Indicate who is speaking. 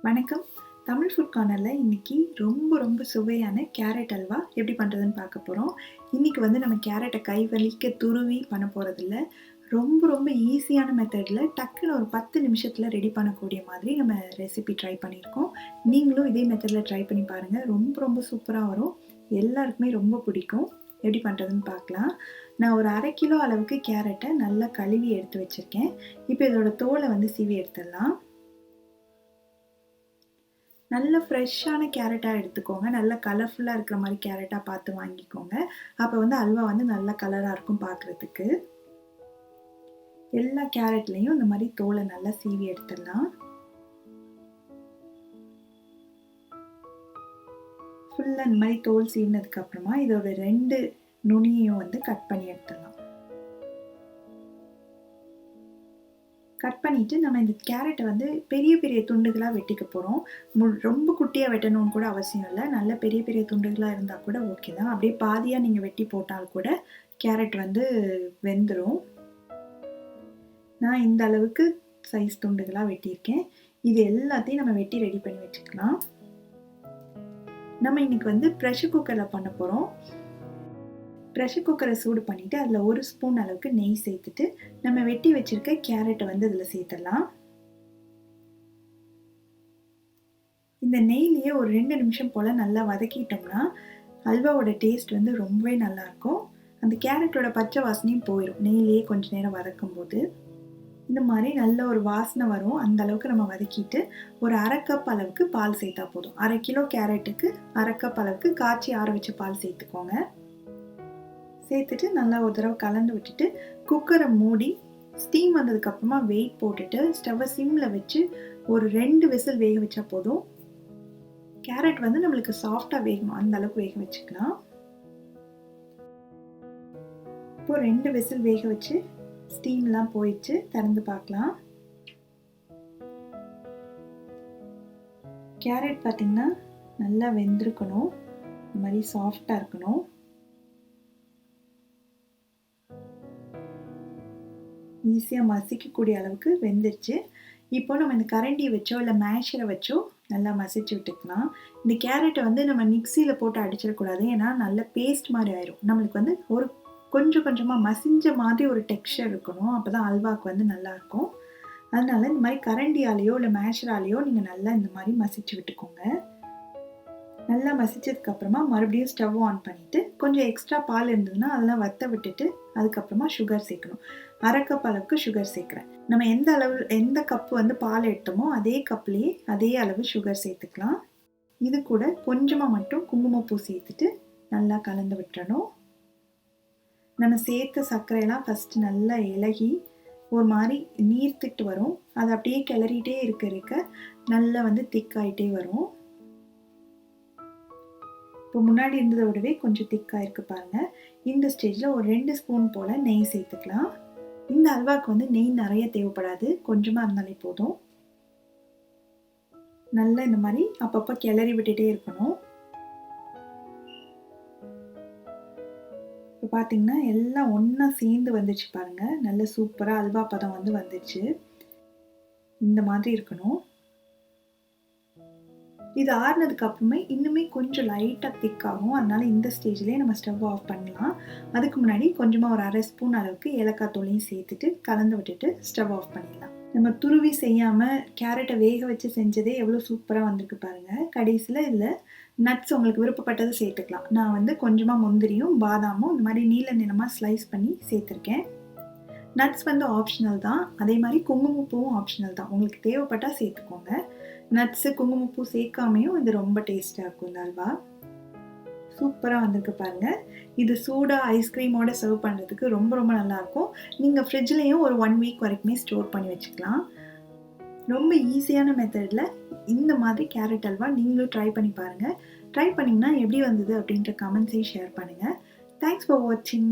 Speaker 1: வணக்கம். தமிழ் ஃபுட் கார்னரில் இன்றைக்கி ரொம்ப சுவையான கேரட் அல்வா எப்படி பண்ணுறதுன்னு பார்க்க போகிறோம். இன்றைக்கி நம்ம கேரட்டை கை வலிக்க துருவி பண்ண போகிறதில்ல. ரொம்ப ஈஸியான மெத்தடில் டக்குன்னு ஒரு 10 நிமிஷத்தில் ரெடி பண்ணக்கூடிய மாதிரி நம்ம ரெசிபி ட்ரை பண்ணியிருக்கோம். நீங்களும் இதே மெத்தடில் ட்ரை பண்ணி பாருங்கள். ரொம்ப சூப்பராக வரும். எல்லாருக்குமே ரொம்ப பிடிக்கும். எப்படி பண்ணுறதுன்னு பார்க்கலாம். நான் ஒரு 1/2 கிலோ அளவுக்கு கேரட்டை நல்லா கழுவி எடுத்து வச்சுருக்கேன். இப்போ இதோட தோலை சீவி எடுத்துடலாம். நல்ல ஃப்ரெஷ்ஷான கேரட்டாக எடுத்துக்கோங்க. நல்ல கலர்ஃபுல்லாக இருக்கிற மாதிரி கேரட்டாக பார்த்து வாங்கிக்கோங்க. அப்போ அல்வா நல்ல கலராக இருக்கும் பார்க்குறதுக்கு. எல்லா கேரட்லேயும் இந்த மாதிரி தோலை நல்லா சீவி எடுத்துடலாம். ஃபுல்லாக இந்த மாதிரி தோல் சீவினதுக்கப்புறமா இதோட 2 நுனியையும் கட் பண்ணி எடுத்துடலாம். கட் பண்ணிவிட்டு நம்ம இந்த கேரட்டை பெரிய துண்டுகளாக வெட்டிக்க போகிறோம். ரொம்ப குட்டியாக வெட்டணும்னு கூட அவசியம் இல்லை. நல்ல பெரிய துண்டுகளாக இருந்தால் கூட ஓகே தான். அப்படியே பாதியாக நீங்கள் வெட்டி போட்டால் கூட கேரட் வெந்துடும். நான் இந்த அளவுக்கு சைஸ் துண்டுகளாக வெட்டியிருக்கேன். இது எல்லாத்தையும் நம்ம வெட்டி ரெடி பண்ணி வச்சுக்கலாம். நம்ம இன்னைக்கு ப்ரெஷர் குக்கரில் பண்ண போகிறோம். ப்ரெஷர் குக்கரை சூடு பண்ணிவிட்டு அதில் 1 ஸ்பூன் அளவுக்கு நெய் சேர்த்துட்டு நம்ம வெட்டி வச்சுருக்க கேரட்டை இதில் சேர்த்துடலாம். இந்த நெய்லேயே ஒரு 2 நிமிஷம் போல் நல்லா வதக்கிட்டோம்னா அல்வாவோட டேஸ்ட் ரொம்பவே நல்லாயிருக்கும். அந்த கேரட்டோட பச்சை வாசனையும் போயிடும் நெய்லேயே கொஞ்சம் நேரம் வதக்கும் போது. இந்த மாதிரி நல்ல ஒரு வாசனை வரும். அந்த அளவுக்கு நம்ம வதக்கிட்டு ஒரு 1/2 கப் அளவுக்கு பால் சேர்த்தா போதும். 1/2 கிலோ கேரட்டுக்கு 1/2 கப் அளவுக்கு காய்ச்சி ஆற வச்ச பால் சேர்த்துக்கோங்க. சேர்த்துட்டு நல்லா ஒரு தடவை கலந்து விட்டுட்டு குக்கரை மூடி ஸ்டீம் வந்ததுக்கப்புறமா வெயிட் போட்டுட்டு ஸ்டவ்வை சிம்மில் வச்சு ஒரு 2 விசில் வேக வச்சா போதும். கேரட் நம்மளுக்கு சாஃப்டாக வேகணும், அந்த அளவுக்கு வேக வச்சுக்கலாம். இப்போ 2 விசில் வேக வச்சு ஸ்டீம்லாம் போயிடுச்சு. திறந்து பார்க்கலாம். கேரட் பார்த்திங்கன்னா நல்லா வெந்திருக்கணும். இந்த மாதிரி சாஃப்டாக இருக்கணும். ஈஸியாக மசிக்கக்கூடிய அளவுக்கு வெந்துருச்சு. இப்போ நம்ம இந்த கரண்டியை வச்சோ இல்லை மேஷரை வச்சோ நல்லா மசிச்சு விட்டுக்கலாம். இந்த கேரட்டை நம்ம மிக்சியில் போட்டு அடிச்சிடக்கூடாது. ஏன்னா நல்ல பேஸ்ட் மாதிரி ஆயிரும். நம்மளுக்கு ஒரு கொஞ்சமாக மசிஞ்ச மாதிரி ஒரு டெக்ஸ்சர் இருக்கணும். அப்போ தான் அல்வாவுக்கு நல்லாயிருக்கும். அதனால இந்த மாதிரி கரண்டியாலேயோ இல்லை மேஷராலேயோ நீங்கள் நல்லா இந்த மாதிரி மசிச்சு விட்டுக்கோங்க. நல்லா மசிச்சதுக்கப்புறமா மறுபடியும் ஸ்டவ் ஆன் பண்ணிவிட்டு கொஞ்சம் எக்ஸ்ட்ரா பால் இருந்ததுன்னா அதெல்லாம் வற்ற விட்டுட்டு அதுக்கப்புறமா சுகர் சேர்க்கணும். 1/2 கப் அளவுக்கு சுகர் சேர்க்குறேன். நம்ம எந்த கப்பு பால் எடுத்தோமோ அதே கப்லேயே அதே அளவு சுகர் சேர்த்துக்கலாம். இது கூட கொஞ்சமாக மட்டும் குங்குமப்பூ சேர்த்துட்டு நல்லா கலந்து விட்டுறணும். நம்ம சேர்த்த சர்க்கரையெல்லாம் ஃபஸ்ட்டு நல்லா இலகி ஒரு மாதிரி நீர்த்துட்டு வரும். அதை அப்படியே கிளறிட்டே இருக்க நல்லா திக்காயிட்டே வரும். இப்போ முன்னாடி இருந்ததை விடவே கொஞ்சம் திக்காக இருக்குது பாருங்கள். இந்த ஸ்டேஜில் ஒரு 2 ஸ்பூன் போல் நெய் சேர்த்துக்கலாம். இந்த அல்வாவுக்கு நெய் நிறைய தேவைப்படாது, கொஞ்சமாக இருந்தாலே போதும். நல்லா இந்த மாதிரி அப்பப்போ கிளறி விட்டுட்டே இருக்கணும். இப்போ பார்த்தீங்கன்னா எல்லாம் ஒன்றா சேர்ந்து வந்துச்சு பாருங்கள். நல்ல சூப்பராக அல்வா பதம் வந்துச்சு. இந்த மாதிரி இருக்கணும். இது ஆறுனதுக்கு அப்புறமே இன்னுமே கொஞ்சம் லைட்டாக திக்காகும். அதனால இந்த ஸ்டேஜ்லேயே நம்ம ஸ்டவ் ஆஃப் பண்ணலாம். அதுக்கு முன்னாடி கொஞ்சமாக ஒரு 1/2 ஸ்பூன் அளவுக்கு ஏலக்காய் தூளையும் சேர்த்துட்டு கலந்து விட்டுட்டு ஸ்டவ் ஆஃப் பண்ணிடலாம். நம்ம துருவி செய்யாமல் கேரட்டை வேக வச்சு செஞ்சதே எவ்வளோ சூப்பராக வந்திருக்கு பாருங்கள். கடைசியில் இதில் நட்ஸ் உங்களுக்கு விருப்பப்பட்டதை சேர்த்துக்கலாம். நான் கொஞ்சமாக முந்திரியும் பாதாமும் இந்த மாதிரி நீல நிறமாக ஸ்லைஸ் பண்ணி சேர்த்துருக்கேன். நட்ஸ் ஆப்ஷனல் தான். அதே மாதிரி குங்குமப்பூவும் ஆப்ஷனல் தான். உங்களுக்கு தேவைப்பட்டால் சேர்த்துக்கோங்க. நட்ஸு குங்குமப்பூ சேர்க்காமையும் இது ரொம்ப டேஸ்ட்டாக இருக்கும். இந்த அல்வா சூப்பராக வந்திருக்கு பாருங்கள். இது சூடாக ஐஸ்கிரீமோட சர்வ் பண்ணுறதுக்கு ரொம்ப நல்லாயிருக்கும். நீங்கள் ஃப்ரிட்ஜ்லேயும் ஒரு 1 வீக் வரைக்குமே ஸ்டோர் பண்ணி வச்சுக்கலாம். ரொம்ப ஈஸியான மெத்தடில் இந்த மாதிரி கேரட் அல்வா நீங்களும் ட்ரை பண்ணி பாருங்கள். ட்ரை பண்ணிங்கன்னா எப்படி வந்தது அப்படின்ற கமெண்ட்ஸையும் ஷேர் பண்ணுங்கள். தேங்க்ஸ் ஃபார் வாட்சிங்.